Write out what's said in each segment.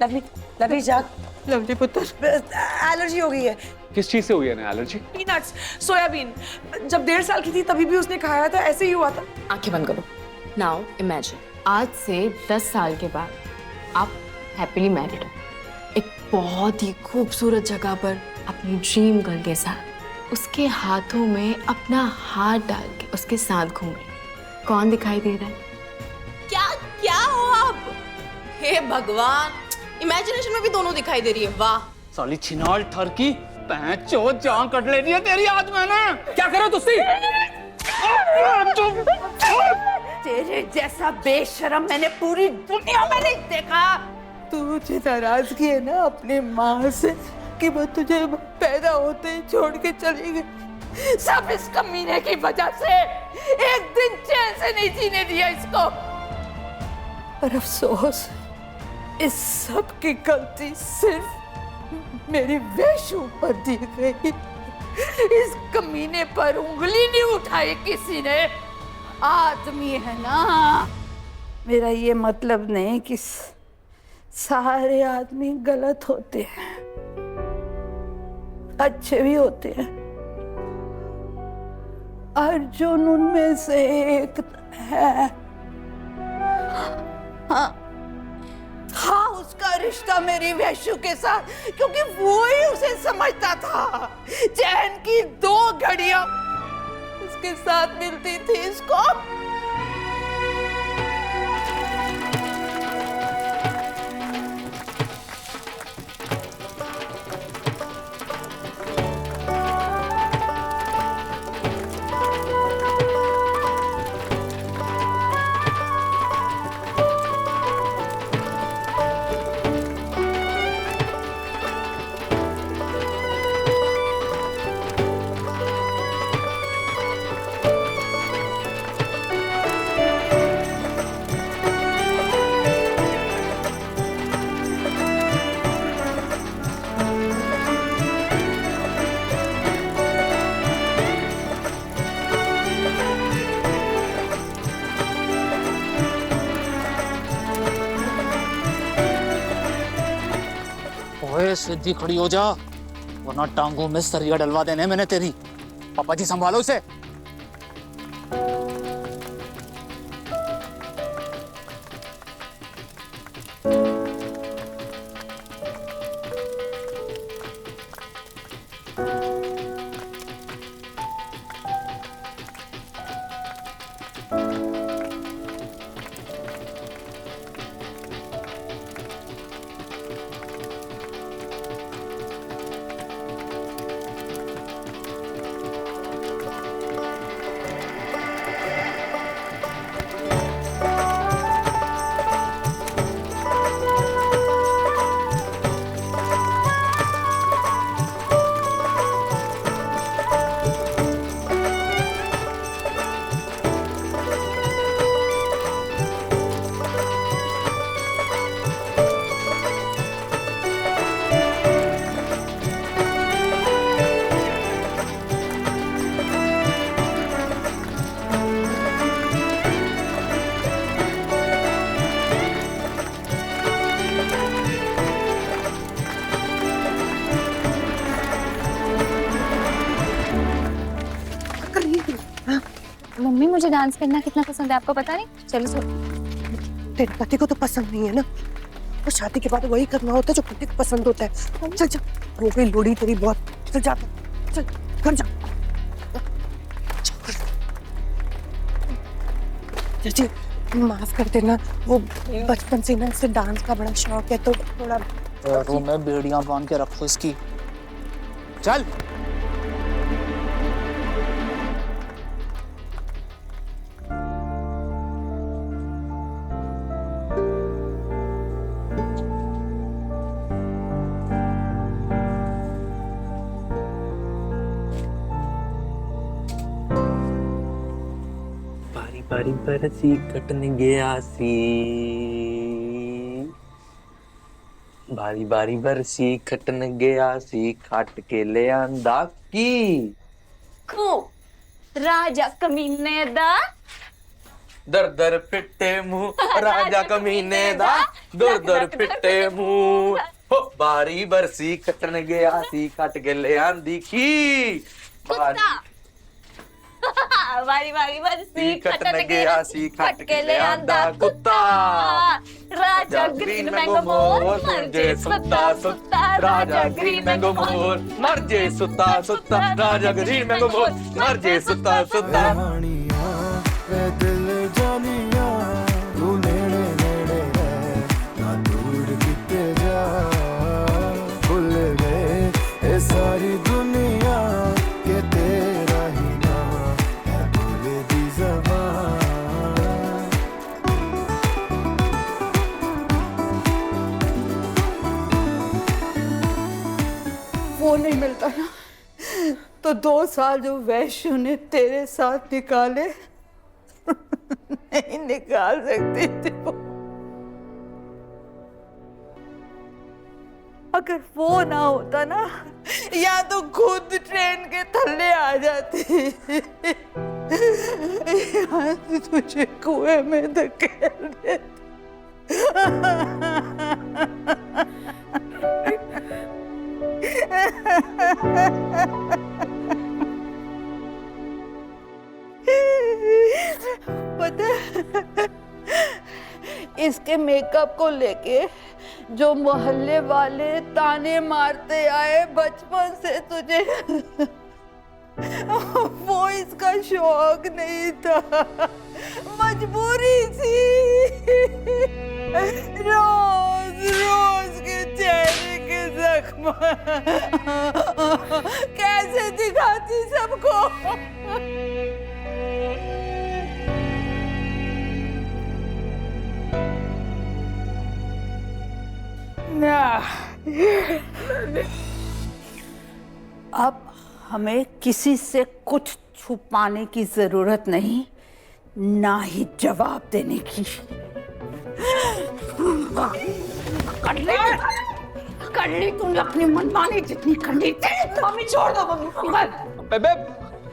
Lovely, lovely जाग। Lovely पुत्र, allergy हो गई है। किस चीज से हुई है ना एलर्जी? Peanuts, soybean. जब 1.5 साल की थी तभी भी उसने खाया था, ऐसे ही हुआ था। आंखें बंद करो। नाउ इमेजिन, आज से 10 साल के बाद आप हैप्पीली मैरिड हो, एक बहुत ही खूबसूरत जगह पर अपनी ड्रीम गर्ल के साथ, उसके हाथों में अपना हाथ डाल के उसके साथ घूम रहे। कौन दिखाई दे रहा है? क्या क्या हो आप? हे भगवान, इमेजिनेशन में भी दोनों दिखाई दे रही है। वाह साली छिनाल ठरकी, पैंचो जान कट ले रही है तेरी आज मैंने। क्या करो तुसी? तेरे जैसा बेशरम मैंने पूरी दुनिया में नहीं देखा। तुझे नाराजगी है ना अपनी माँ से कि वो तुझे पैदा होते ही छोड़ के चली गई। सब इस कमीने की वजह से। एक दिन चैन से नहीं जीने दिया इसको। पर अफसोस, इस सब की गलती सिर्फ मेरी वेशू पर दी गई। इस कमीने पर उंगली नहीं उठाई किसी ने। आदमी है ना। मेरा ये मतलब नहीं कि सारे आदमी गलत होते हैं, अच्छे भी होते हैं। अर्जुन उनमें से एक है। हाँ, उसका रिश्ता मेरी वैशु के साथ, क्योंकि वो ही उसे समझता था। चैन की 2 घड़ियां उसके साथ मिलती थी इसको। ओए सीधी खड़ी हो जा, वरना टांगों में सरिया डलवा देने मैंने तेरी। पापा जी संभालो उसे। मम्मी, मुझे डांस करना कितना पसंद है आपको पता नहीं? चलो सो। तेरे पति को तो पसंद नहीं है ना, तो शादी के बाद वही करना होता है जो पति को पसंद होता है। चल चल, हो गई लोड़ी तेरी बहुत। चल जा, चल घर जा। जी माफ कर देना, वो बचपन से ना इसे डांस का बड़ा शौक है, तो थोड़ा पैरों में बेड़ियां बांध के रखो इसकी। चल। बारी बरसी कटन गया सी, बारी बारी बरसी खटन गया सी, खाट के ले आंदा की राजा कमीने दा दर दर फिटे मुंह राजा कमीने दा दर दर फिटे मुंह हो बारी बरसी कटन गया सी कट के ले आंदी की वारी वारी बरसी कटन गया सी कट के ले आंदा कुत्ता राजा ग्रीन मैंगो मोर मर जे सुत्ता सुत्ता राजा ग्रीन मैंगो मोर मर जे सुत्ता सुत्ता राजा ग्रीन मैंगो मोर मर जे सुत्ता सुत्ता दिल जानिया तू नेड़े नेड़े है ना दूर किते जा भूल गए ये सारी दुनिया के तेरा ही नाम है भूल दी ज़बान वो नहीं मिलता ना तो 2 साल जो वैश्य ने तेरे साथ निकाले नहीं निकाल सकती थी वो। अगर वो ना होता ना या तो खुद ट्रेन के थल्ले आ जाती या तो तुझे कुएं में धकेल देती। पता है, इसके मेकअप को लेके जो मोहल्ले वाले ताने मारते आए बचपन से तुझे वो इसका शौक नहीं था, मजबूरी थी। रोज रोज के चेहरे के जख्म कैसे दिखाती सबको। अब हमें किसी से कुछ छुपाने की जरूरत नहीं, ना ही जवाब देने की। कर ली तूने अपनी मनमानी जितनी करनी थी। मम्मी छोड़ दो मम्मी।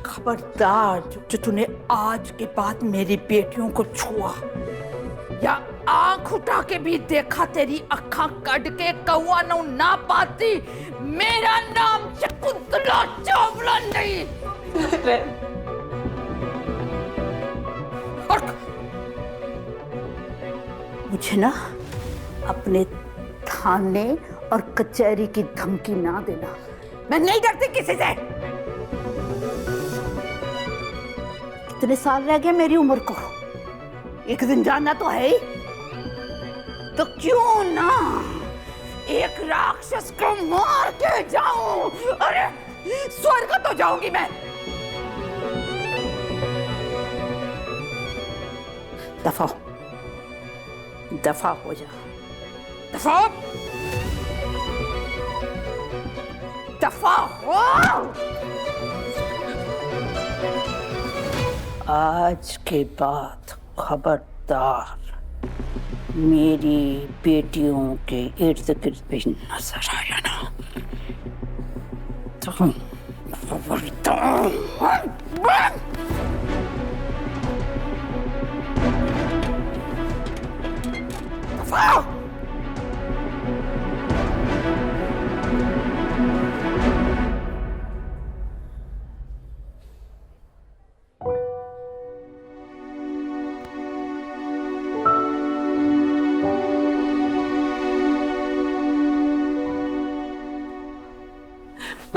खबरदार जो तूने आज के बाद मेरी बेटियों को छुआ या आंख उठा के भी देखा, तेरी अखा कट के कौआ ना पाती। मेरा नाम शकुंतला चावला नहीं। और मुझे ना अपने थाने और कचहरी की धमकी ना देना, मैं नहीं डरती किसी से। कितने साल रह गए मेरी उम्र को, एक दिन जानना तो है ही। तो क्यों ना एक राक्षस को मार के जाऊं। अरे स्वर्ग तो जाऊंगी मैं। दफा दफा हो जा, दफा दफा हो। आज के बाद खबरदार मेरी बेटियों के इर्द गिर्द भी नजर आया ना तो खबरदार।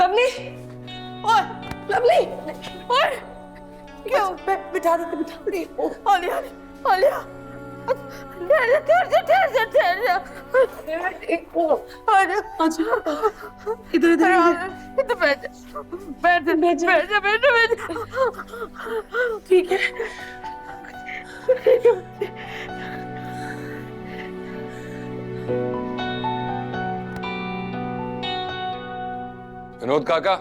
लवली, ओए लवली, ओए क्यों? बिठा दे, बिठा दे। आलिया, आलिया, ठहर जा। इधर बैठ जा। ठीक है। विनोद काका,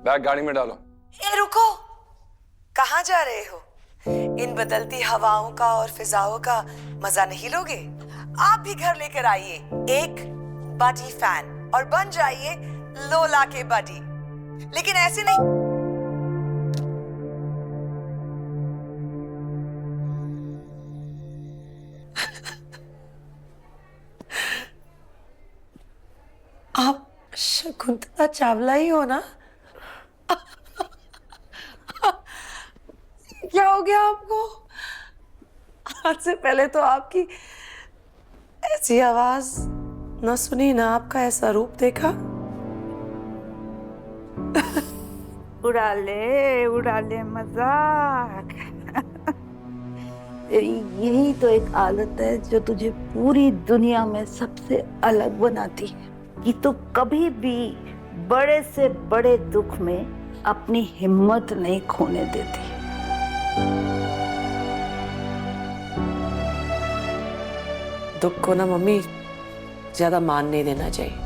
बैग गाड़ी में डालो। ए रुको, कहाँ जा रहे हो? इन बदलती हवाओं का और फिजाओं का मजा नहीं लोगे? आप भी घर लेकर आइए एक बडी फैन और बन जाइए लोला के बडी। लेकिन ऐसे नहीं। शकुंतला चावला ही हो ना? क्या हो गया आपको? आज से पहले तो आपकी ऐसी आवाज ना सुनी, ना आपका ऐसा रूप देखा। उड़ा ले मजाक। तेरी यही तो एक आदत है जो तुझे पूरी दुनिया में सबसे अलग बनाती है, कि तू कभी भी बड़े से बड़े दुख में अपनी हिम्मत नहीं खोने देती। दुख को ना मम्मी ज्यादा मान नहीं देना चाहिए,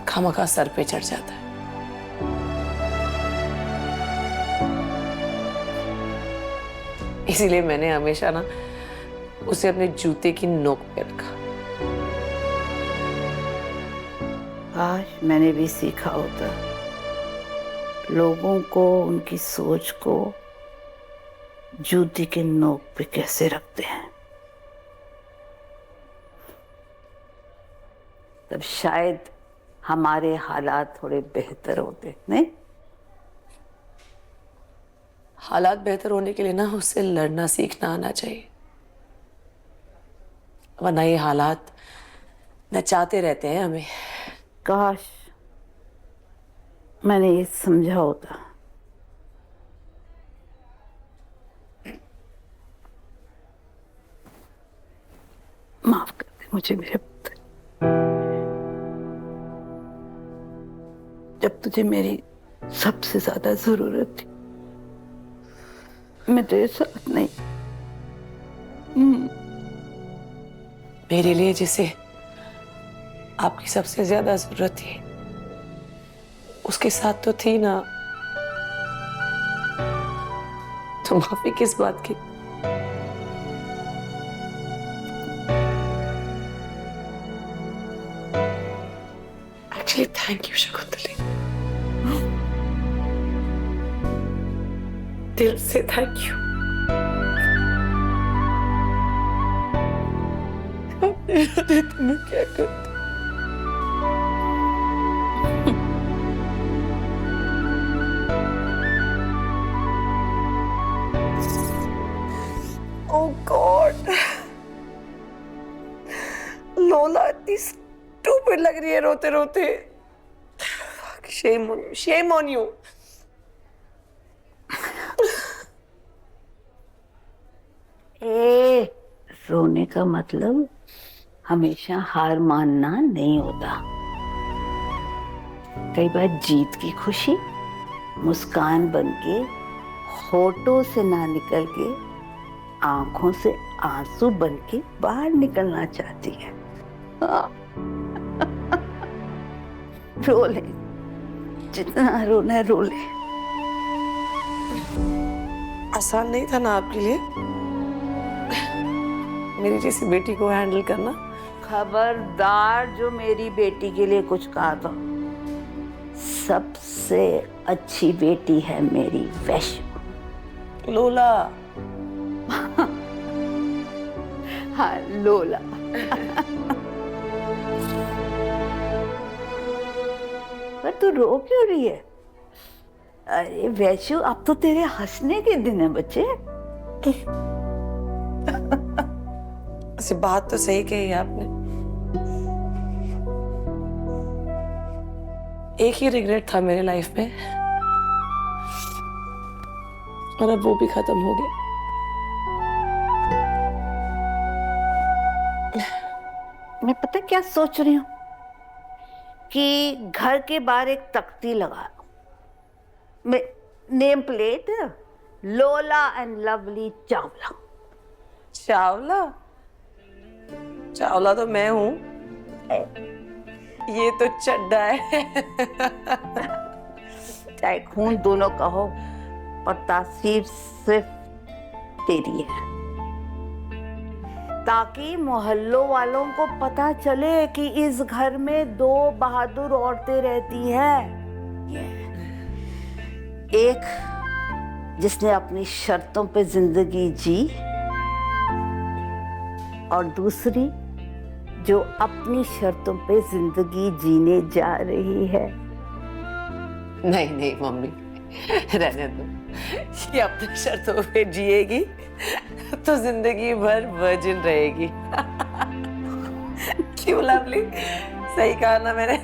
खामखा सर पे चढ़ जाता है। इसीलिए मैंने हमेशा ना उसे अपने जूते की नोक पे रखा। काश मैंने भी सीखा होता लोगों को उनकी सोच को जूती के नोक पे कैसे रखते हैं। तब शायद हमारे हालात थोड़े बेहतर होते, नहीं? हालात बेहतर होने के लिए ना उससे लड़ना सीखना आना चाहिए, वरना ये हालात नचाते रहते हैं हमें। काश मैंने ये समझा होता। माफ कर दे मुझे मेरे पुत्र, जब तुझे मेरी सबसे ज्यादा जरूरत थी मैं तेरे साथ नहीं। मेरे लिए जिसे आपकी सबसे ज्यादा जरूरत थी उसके साथ तो थी ना, तो माफी किस बात की? एक्चुअली थैंक यू शकुंतली, दिल से थैंक यू। मैं क्या करती? Oh God, लोला इतनी स्टूपिड लग रही है रोते रोते। Shame on you, shame on you. रोने का मतलब हमेशा हार मानना नहीं होता। कई बार जीत की खुशी मुस्कान बनके होठों से ना निकल के आंखों से आंसू बनके बाहर निकलना चाहती है। रो ले, जितना रोना है रो ले। आसान नहीं था ना आपके लिए मेरी जैसी बेटी को हैंडल करना? खबरदार जो मेरी बेटी के लिए कुछ कहा तो। सबसे अच्छी बेटी है मेरी वैश्यु। लोला। हाँ लोला। पर तू रो क्यों रही है? अरे वैश्यु अब तो तेरे हंसने के दिन है बच्चे। ऐसी बात तो सही कही है आपने। एक ही रिग्रेट था मेरे लाइफ में और अब वो भी खत्म हो गया। मैं पता क्या सोच रही हूँ कि घर के बाहर एक तख्ती लगा दूं। मैं नेम प्लेट लोला एंड लवली चावला। चावला? चावला तो मैं हूं, ये तो चड्डा है। चाहे खून दोनों का हो पर तासीर सिर्फ तेरी है, ताकि मोहल्लों वालों को पता चले कि इस घर में दो बहादुर औरतें रहती हैं। एक जिसने अपनी शर्तों पे जिंदगी जी और दूसरी जो अपनी शर्तों पे जिंदगी जीने जा रही है। नहीं नहीं मम्मी, रहने दो। ये अपनी शर्तों पे जिएगी तो जिंदगी भर वर्जिन रहेगी। क्यों लवली, सही कहा ना मैंने?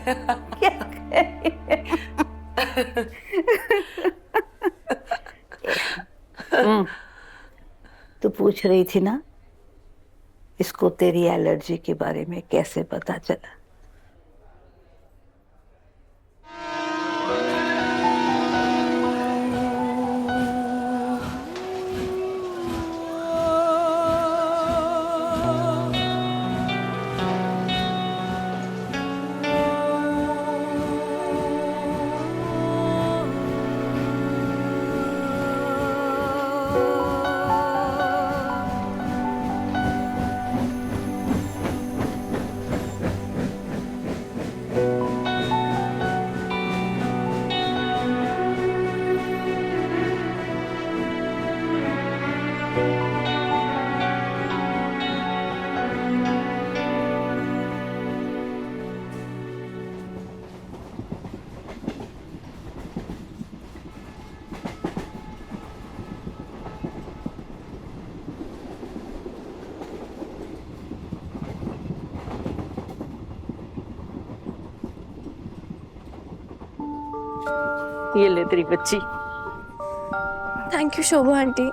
तू पूछ रही थी ना इसको तेरी एलर्जी के बारे में कैसे पता चला? ये ले तेरी बच्ची। Thank you Shobha aunty.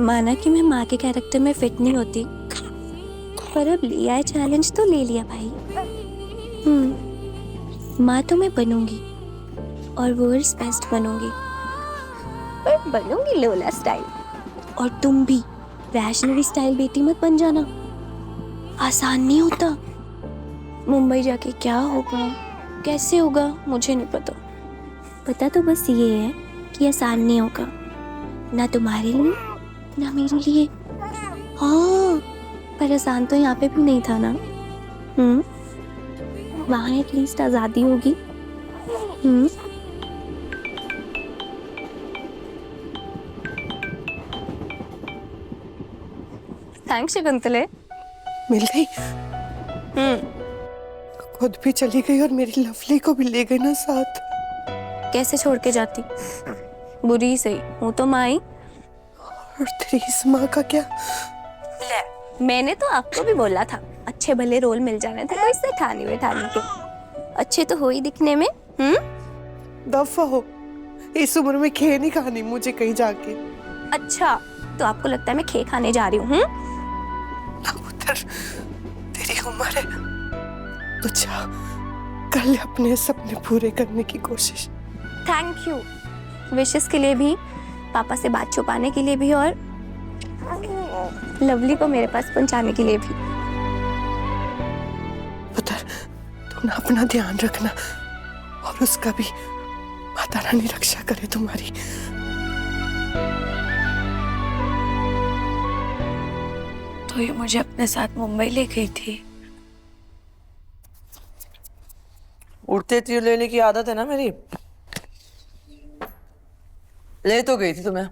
माना कि मैं माँ के कैरेक्टर में फिट नहीं होती, पर अब लिया है चैलेंज तो ले लिया भाई। माँ तो मैं बनूंगी और वर्ल्ड्स बेस्ट बनूंगी, पर बनूंगी लोला स्टाइल। और तुम भी वैष्णवी स्टाइल बेटी मत बन जाना, आसान नहीं होता। मुंबई जाके क्या होगा कैसे होगा मुझे नहीं पता। पता तो बस ये है कि आसान नहीं होगा, ना तुम्हारे लिए ना मेरे लिए। हाँ, पर आसान तो यहाँ पे भी नहीं था ना। वहाँ एटलीस्ट आज़ादी होगी। थैंक्स शकुंतले। मिल गई? खुद भी चली गई और मेरी लवली को भी ले गई ना साथ। कैसे छोड़ के जाती, बुरी सही हूँ तो माँ ही। और तेरी इस माँ का क्या? मैंने तो आपको भी बोला था अच्छे भले रोल मिल जाने थे, कोई से ठानी बैठानी के। अच्छे तो हो ही दिखने में। दफा हो, इस उम्र में खे नहीं खानी मुझे कहीं जाके। अच्छा, तो आपको लगता है मैं खे खाने जा रही हूँ? तेरी उम्र है तो जा, कल अपने सपने पूरे करने की कोशिश। थैंक यू विशेस के लिए भी, पापा से बात छुपाने के लिए भी, और लवली को मेरे पास पहुंचाने के लिए भी। पुत्र, तुम ना अपना ध्यान रखना और उसका भी। माता रानी रक्षा करे तुम्हारी। तो ये मुझे अपने साथ मुंबई ले गई थी। उठते तीर लेने की आदत है ना मेरी, ले तो गई थी तुम्हें।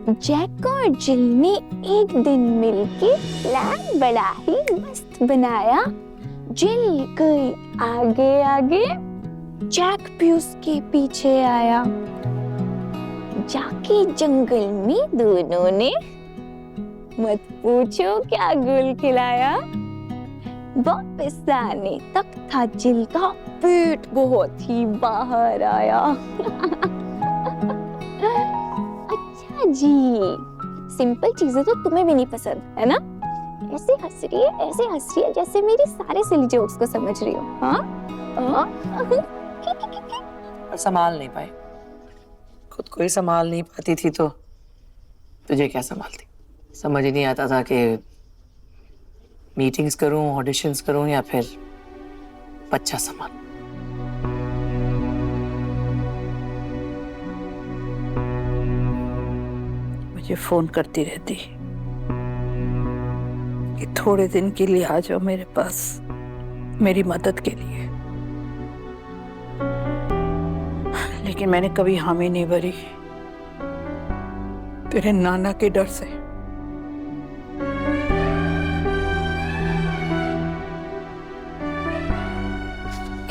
जैक और जिल ने एक दिन मिलके प्लान बड़ा ही मस्त बनाया। जिल गई आगे आगे, जैक भी उसके पीछे आया। जाके जंगल में दोनों ने मत पूछो क्या गुल खिलाया। वापस आने तक था जिल का पेट बहुत ही बाहर आया। अच्छा जी, सिंपल चीजें तो तुम्हें भी नहीं पसंद है ना? ऐसे हंस रही है जैसे मेरी सारे सिली जोक्स को समझ रही हो। हाँ? और संभाल नहीं पाई, खुद को ही संभाल नहीं पाती थी तो तुझे क्या संभालती? समझ ही नहीं आता था कि मीटिंग्स करूं, ऑडिशंस करूं या फिर बच्चा संभालूं। मुझे फोन करती रहती कि थोड़े दिन के लिए आ जाओ मेरे पास, मेरी मदद के लिए। लेकिन मैंने कभी हामी नहीं भरी, तेरे नाना के डर से।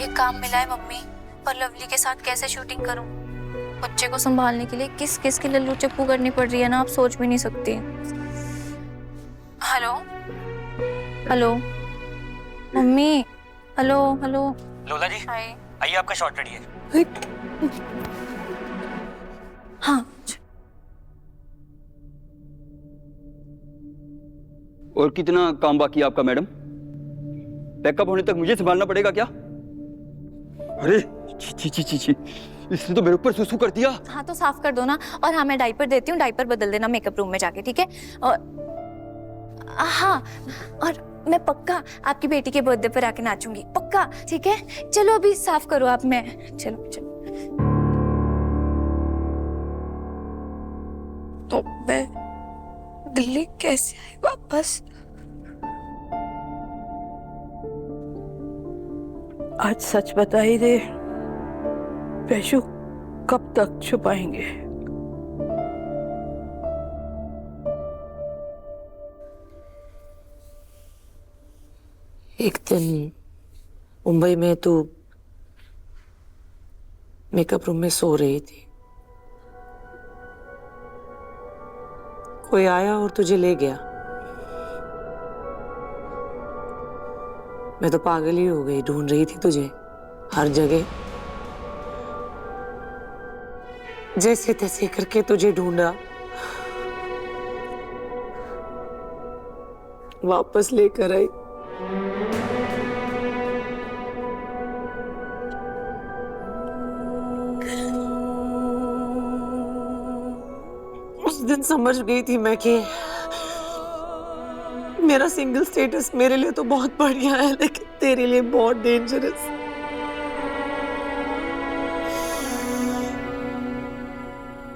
एक काम मिला है मम्मी, पर लवली के साथ कैसे शूटिंग करूं? बच्चे को संभालने के लिए किस किस की लल्लू चप्पू करनी पड़ रही है ना, आप सोच भी नहीं सकती। Hello hello mummy, hello hello. लोला जी हाय। आइए, आपका शॉट रेडी है। हाँ और कितना काम बाकी है आपका मैडम? बैकअप होने तक मुझे संभालना पड़ेगा क्या? अरे छी छी छी छी छी, इसने तो मेरे ऊपर सुसु कर दिया। हाँ तो साफ कर दो ना। और हाँ मैं डायपर देती हूँ, डायपर बदल देना मेकअप रूम में जाके, ठीक है? और हाँ, और मैं पक्का आपकी बेटी के बर्थडे पर आके नाचूंगी, पक्का, ठीक है? चलो अभी साफ करो आप, मैं चलो चलो। तो मैं दिल्ली कैसे आई वापस? आज सच बता ही दे, पैशु कब तक छुपाएंगे? एक दिन मुंबई में तू मेकअप रूम में सो रही थी, कोई आया और तुझे ले गया। मैं तो पागल ही हो गई, ढूंढ रही थी तुझे हर जगह, जैसे तैसे करके तुझे ढूंढा, वापस लेकर आई। उस दिन समझ गई थी मैं कि मेरा सिंगल स्टेटस मेरे लिए तो बहुत बढ़िया है, लेकिन तेरे लिए बहुत डेंजरस।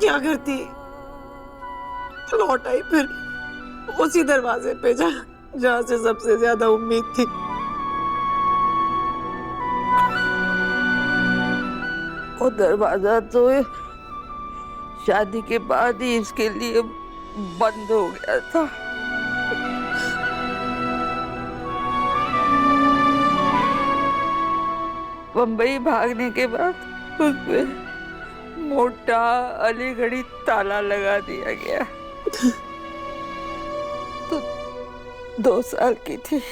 क्या करती? लौट आई फिर उसी दरवाजे पे जहाँ से सबसे ज्यादा उम्मीद थी। वो दरवाजा तो शादी के बाद ही इसके लिए बंद हो गया था। बम्बई भागने के बाद उसमें मोटा अलीगढ़ी ताला लगा दिया गया। तो 2 साल की थी।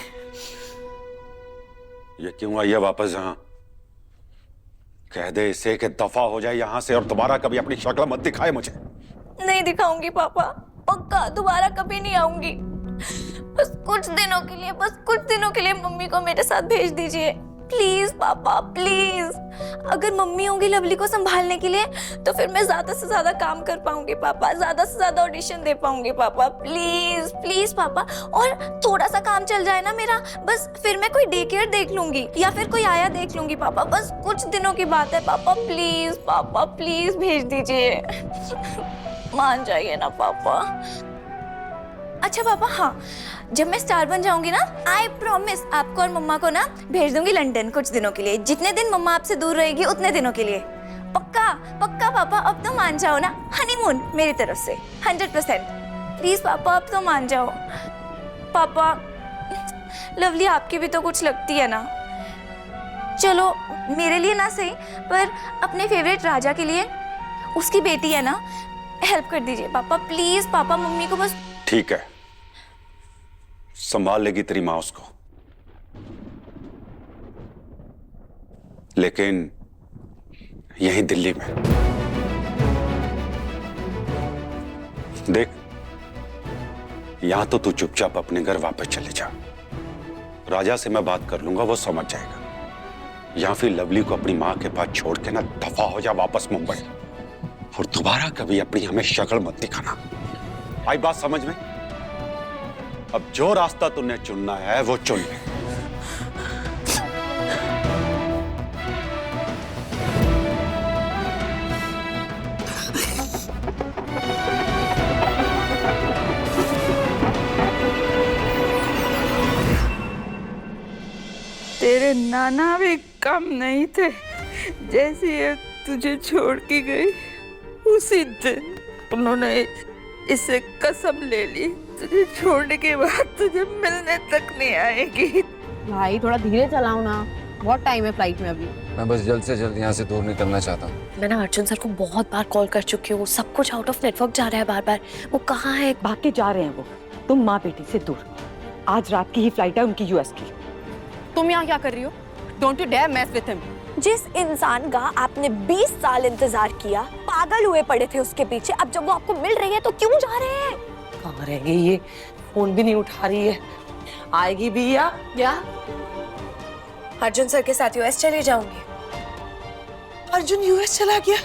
ये क्यों आई है वापस यहाँ? कह दे इसे कि दफा हो जाए यहाँ से और दोबारा कभी अपनी शक्ल मत दिखाए मुझे। नहीं दिखाऊंगी पापा, पक्का दोबारा कभी नहीं आऊंगी। बस कुछ दिनों के लिए, बस कुछ दिनों के लिए मम्मी को मेरे साथ भेज दीजिए, प्लीज पापा प्लीज। अगर मम्मी होंगी लवली को संभालने के लिए तो फिर मैं ज्यादा से ज्यादा काम कर पाऊंगी पापा, ज्यादा से ज्यादा ऑडिशन दे पाऊंगी पापा, प्लीज प्लीज पापा। और थोड़ा सा काम चल जाए ना मेरा, बस फिर मैं कोई डे केयर देख लूंगी या फिर कोई आया देख लूंगी पापा, बस कुछ दिनों की बात है पापा प्लीज भेज दीजिए। मान जाइए ना पापा। अच्छा पापा, हाँ जब मैं स्टार बन जाऊंगी ना, आई प्रॉमिस आपको और मम्मा को ना भेज दूंगी लंदन कुछ दिनों के लिए। जितने दिन मम्मा आपसे दूर रहेगी उतने दिनों के लिए। पक्का पक्का पापा, अब तो मान जाओ ना। हनीमून मेरी तरफ से 100%। प्लीज पापा अब तो मान जाओ। पापा लवली आपकी भी तो कुछ लगती है ना, चलो मेरे लिए ना सही पर अपने फेवरेट राजा के लिए, उसकी बेटी है ना, हेल्प कर दीजिए पापा प्लीज। पापा मम्मी को बस। ठीक है, संभाल लेगी तेरी माँ उसको, लेकिन यहीं दिल्ली में। देख, यहां तो तू चुपचाप अपने घर वापस चले जा। राजा से मैं बात कर लूंगा, वो समझ जाएगा। या फिर लवली को अपनी माँ के पास छोड़ के ना दफा हो जा वापस मुंबई, और दोबारा कभी अपनी हमें शक्ल मत दिखाना। आई बात समझ में? अब जो रास्ता तूने चुनना है वो चुन ले। तेरे नाना भी कम नहीं थे, जैसी ये तुझे छोड़ के गई उसी दिन उन्होंने इसे कसम ले ली, तुझे छोड़ने के बाद तुझे मिलने तक नहीं आएगी। भाई थोड़ा धीरे चलाओ ना, बहुत टाइम है फ्लाइट में अभी। मैं बस जल्द से जल्द यहाँ से दूर निकलना चाहता हूँ। मैं ना अर्जुन सर को बहुत बार कॉल कर चुकी हूँ, सब कुछ आउट ऑफ नेटवर्क जा रहा है बार बार। वो कहाँ है? भाग के जा रहे हैं वो, तुम माँ बेटी से दूर। आज रात की ही फ्लाइट है उनकी यूएस की। तुम यहाँ क्या कर रही हो? Don't you dare mess with him. जिस इंसान का आपने 20 साल इंतजार किया, पागल हुए पड़े थे उसके पीछे, अब जब वो आपको मिल रही है तो क्यों जा रहे हैं? कहाँ रह गई ये? फोन भी नहीं उठा रही है। आएगी भी या? अर्जुन सर के साथ यूएस चले जाऊंगी। अर्जुन यूएस चला गया?